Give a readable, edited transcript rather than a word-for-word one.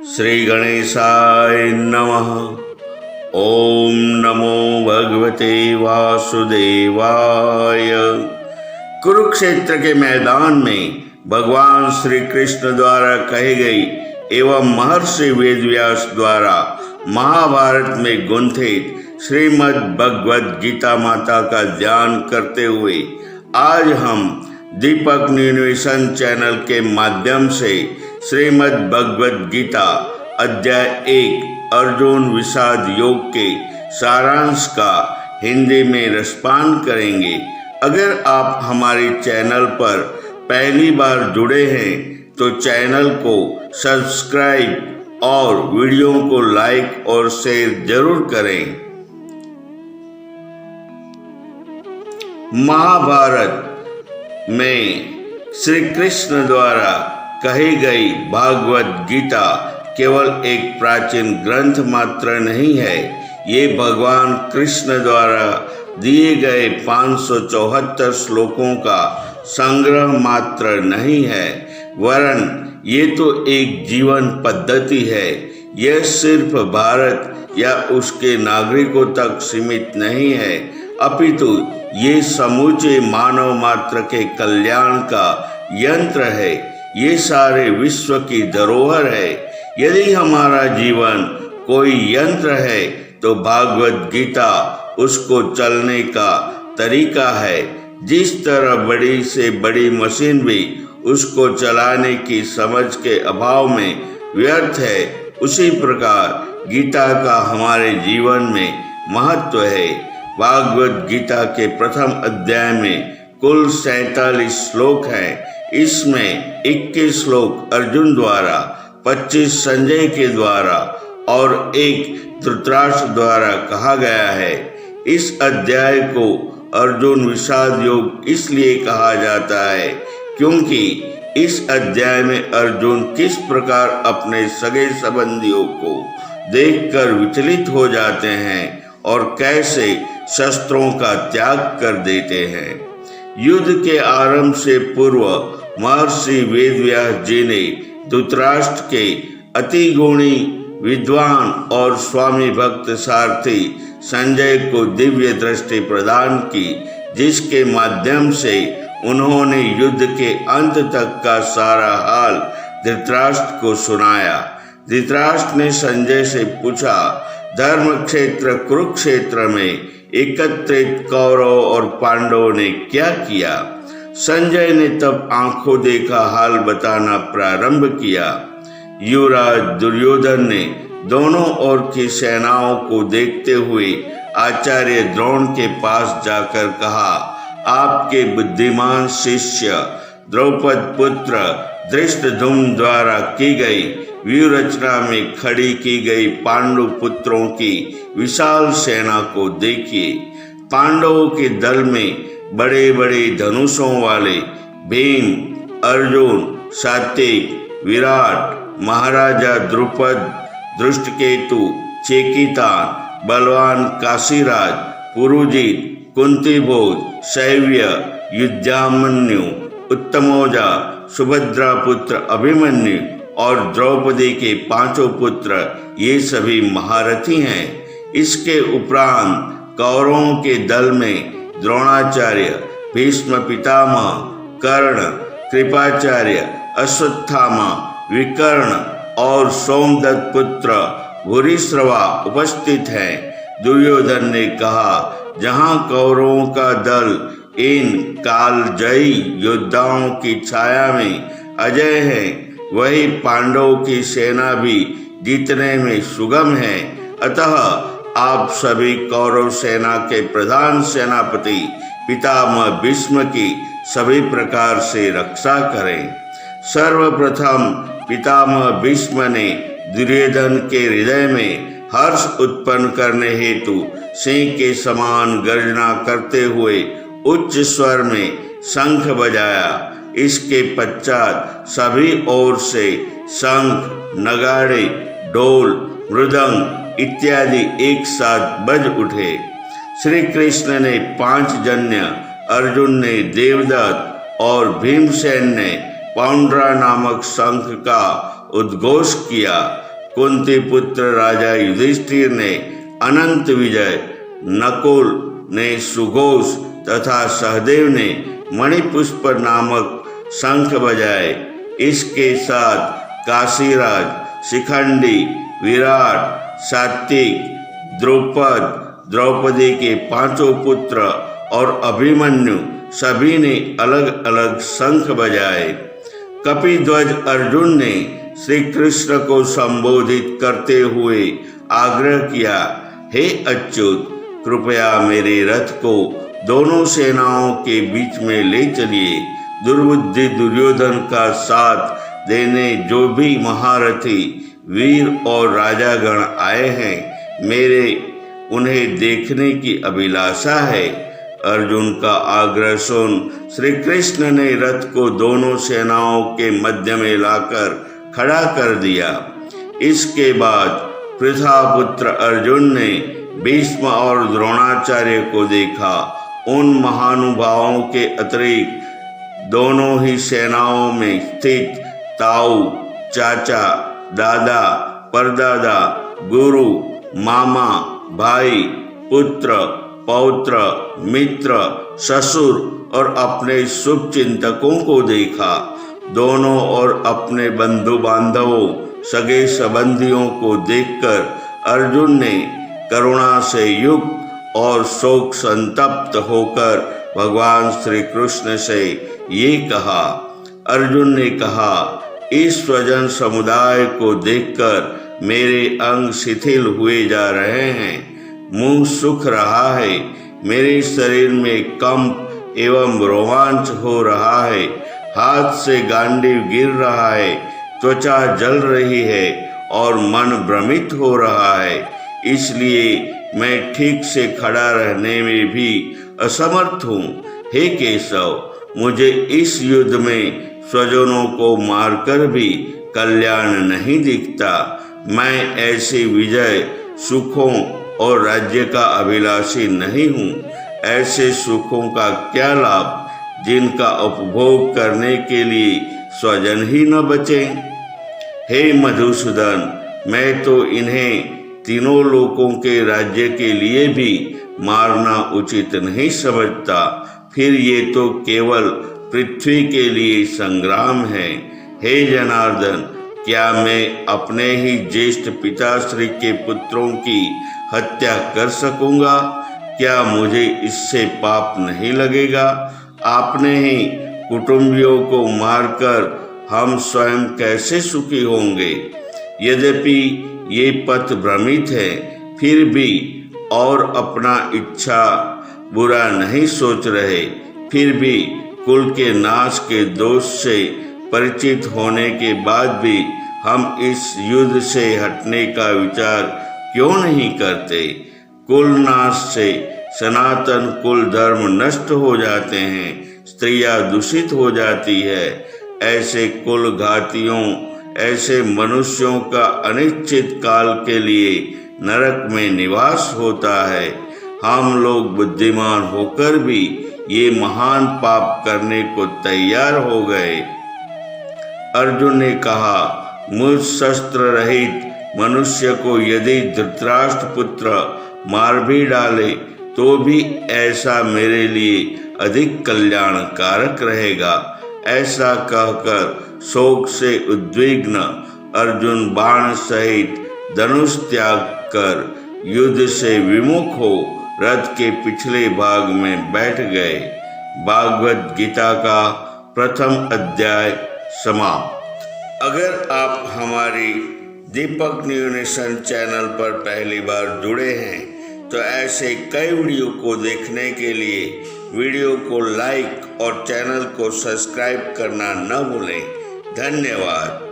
श्री गणेशाय नमः। ओम नमो भगवते वासुदेवाय। कुरुक्षेत्र के मैदान में भगवान श्री कृष्ण द्वारा कही गई एवं महर्षि वेदव्यास द्वारा महाभारत में गुंथित श्रीमद् भगवद गीता माता का ध्यान करते हुए आज हम दीपक न्यूट्रिशन चैनल के माध्यम से श्रीमद् भगवद गीता अध्याय 1 अर्जुन विषाद योग के सारांश का हिंदी में रसपान करेंगे। अगर आप हमारे चैनल पर पहली बार जुड़े हैं तो चैनल को सब्सक्राइब और वीडियो को लाइक और शेयर जरूर करें। महाभारत में श्री कृष्ण द्वारा कही गई भागवत गीता केवल एक प्राचीन ग्रंथ मात्र नहीं है, ये भगवान कृष्ण द्वारा दिए गए 574 श्लोकों का संग्रह मात्र नहीं है, वरन ये तो एक जीवन पद्धति है। यह सिर्फ भारत या उसके नागरिकों तक सीमित नहीं है, अपितु ये समूचे मानव मात्र के कल्याण का यंत्र है। ये सारे विश्व की धरोहर है। यदि हमारा जीवन कोई यंत्र है तो भागवत गीता उसको चलने का तरीका है। जिस तरह बड़ी से बड़ी मशीन भी उसको चलाने की समझ के अभाव में व्यर्थ है, उसी प्रकार गीता का हमारे जीवन में महत्व है। भागवत गीता के प्रथम अध्याय में कुल 47 श्लोक हैं। इसमें 21 श्लोक अर्जुन द्वारा, 25 संजय के द्वारा और 1 धृतराष्ट्र द्वारा कहा गया है। इस अध्याय को अर्जुन विषाद योग इसलिए कहा जाता है क्योंकि इस अध्याय में अर्जुन किस प्रकार अपने सगे संबंधियों को देखकर विचलित हो जाते हैं और कैसे शस्त्रों का त्याग कर देते हैं। युद्ध के आरंभ से पूर्व महर्षि वेदव्यास जी ने धृतराष्ट्र के अति गुणी विद्वान और स्वामी भक्त सारथी संजय को दिव्य दृष्टि प्रदान की, जिसके माध्यम से उन्होंने युद्ध के अंत तक का सारा हाल धृतराष्ट्र को सुनाया। धृतराष्ट्र ने संजय से पूछा, धर्म क्षेत्र कुरुक्षेत्र में एकत्रित कौरव और पांडवों ने क्या किया? संजय ने तब आंखों देखा हाल बताना प्रारंभ किया। युवराज दुर्योधन ने दोनों ओर की सेनाओं को देखते हुए आचार्य द्रोण के पास जाकर कहा, आपके बुद्धिमान शिष्य द्रौपद पुत्र धृष्टद्युम्न द्वारा की गई व्यूहरचना में खड़ी की गई पांडु पुत्रों की विशाल सेना को देखिए। पांडवों के दल में बड़े बड़े धनुषों वाले भीम, अर्जुन, सात्विक, विराट, महाराजा द्रुपद, धृष्टकेतु, चेकितान, बलवान काशीराज, पुरुजित, कुंतीभोज, शैव्य, युद्धामन्यु, उत्तमौजा, सुभद्रा पुत्र अभिमन्यु और द्रौपदी के 5 पुत्र, ये सभी महारथी हैं। इसके उपरांत कौरवों के दल में द्रोणाचार्य, भीष्म पितामह, कर्ण, कृपाचार्य, अश्वत्थामा, विकर्ण और सोमदत्त पुत्र भूरिश्रवा उपस्थित हैं। दुर्योधन ने कहा, जहां कौरवों का दल इन कालजयी योद्धाओं की छाया में अजय है, वही पांडवों की सेना भी जीतने में सुगम है। अतः आप सभी कौरव सेना के प्रधान सेनापति पितामह भीष्म की सभी प्रकार से रक्षा करें। सर्वप्रथम पितामह भीष्म ने दुर्योधन के हृदय में हर्ष उत्पन्न करने हेतु सिंह के समान गर्जना करते हुए उच्च स्वर में शंख बजाया। इसके पश्चात सभी ओर से शंख, नगाड़े, ढोल, मृदंग इत्यादि एक साथ बज उठे। श्री कृष्ण ने 5 जन्य, अर्जुन ने देवदत्त और भीमसेन ने पौंड्रा नामक शंख का उद्घोष किया। कुंती पुत्र राजा युधिष्ठिर ने अनंत विजय, नकुल ने सुघोष तथा सहदेव ने मणिपुष्प नामक शंख बजाए। इसके साथ काशीराज, शिखंडी, विराट, सात्विक, द्रौपदी के 5 पुत्र और अभिमन्यु सभी ने अलग अलग शंख बजाए। कपिध्वज अर्जुन ने श्री कृष्ण को संबोधित करते हुए आग्रह किया, हे अच्युत, कृपया मेरे रथ को दोनों सेनाओं के बीच में ले चलिए। दुर्बुद्धि दुर्योधन का साथ देने जो भी महारथी वीर और राजागण आए हैं, मेरे उन्हें देखने की अभिलाषा है। अर्जुन का आग्रह सुन श्री कृष्ण ने रथ को दोनों सेनाओं के मध्य में लाकर खड़ा कर दिया। इसके बाद पृथापुत्र अर्जुन ने भीष्म और द्रोणाचार्य को देखा। उन महानुभावों के अतिरिक्त दोनों ही सेनाओं में स्थित ताऊ, चाचा, दादा, परदादा, गुरु, मामा, भाई, पुत्र, पौत्र, मित्र, ससुर और अपने शुभ चिंतकों को देखा। दोनों और अपने बंधु बांधवों, सगे संबंधियों को देखकर अर्जुन ने करुणा से युक्त और शोक संतप्त होकर भगवान श्री कृष्ण से ये कहा। अर्जुन ने कहा, इस स्वजन समुदाय को देखकर मेरे अंग शिथिल हुए जा रहे हैं, मुंह सूख रहा है, मेरे शरीर में कंप एवं रोमांच हो रहा है, हाथ से गांडीव गिर रहा है, त्वचा जल रही है और मन भ्रमित हो रहा है। इसलिए मैं ठीक से खड़ा रहने में भी असमर्थ हूँ। हे केशव, मुझे इस युद्ध में स्वजनों को मारकर भी कल्याण नहीं दिखता। मैं ऐसे विजय, सुखों और राज्य का अभिलाषी नहीं हूँ। ऐसे सुखों का क्या लाभ जिनका उपभोग करने के लिए स्वजन ही न बचे। हे मधुसूदन, मैं तो इन्हें तीनों लोकों के राज्य के लिए भी मारना उचित नहीं समझता। फिर ये तो केवल पृथ्वी के लिए संग्राम है। हे जनार्दन, क्या मैं अपने ही ज्येष्ठ पिताश्री के पुत्रों की हत्या कर सकूंगा? क्या मुझे इससे पाप नहीं लगेगा? आपने ही कुटुंबियों को मारकर हम स्वयं कैसे सुखी होंगे? यद्यपि ये पथ भ्रमित है, फिर भी और अपना इच्छा बुरा नहीं सोच रहे। फिर भी कुल के नाश के दोष से परिचित होने के बाद भी हम इस युद्ध से हटने का विचार क्यों नहीं करते? कुल नाश से सनातन कुल धर्म नष्ट हो जाते हैं, स्त्रियां दूषित हो जाती है। ऐसे कुल घातियों, ऐसे मनुष्यों का अनिश्चित काल के लिए नरक में निवास होता है। हम लोग बुद्धिमान होकर भी ये महान पाप करने को तैयार हो गए। अर्जुन ने कहा, मुझ शस्त्र रहित मनुष्य को यदि धृतराष्ट्र पुत्र मार भी डाले तो भी ऐसा मेरे लिए अधिक कल्याणकारक रहेगा। ऐसा कहकर शोक से उद्विग्न अर्जुन बाण सहित धनुष त्याग कर युद्ध से विमुख हो रथ के पिछले भाग में बैठ गए। भागवत गीता का प्रथम अध्याय समाप्त। अगर आप हमारी दीपक न्यू नेशन चैनल पर पहली बार जुड़े हैं तो ऐसे कई वीडियो को देखने के लिए वीडियो को लाइक और चैनल को सब्सक्राइब करना न भूलें। धन्यवाद।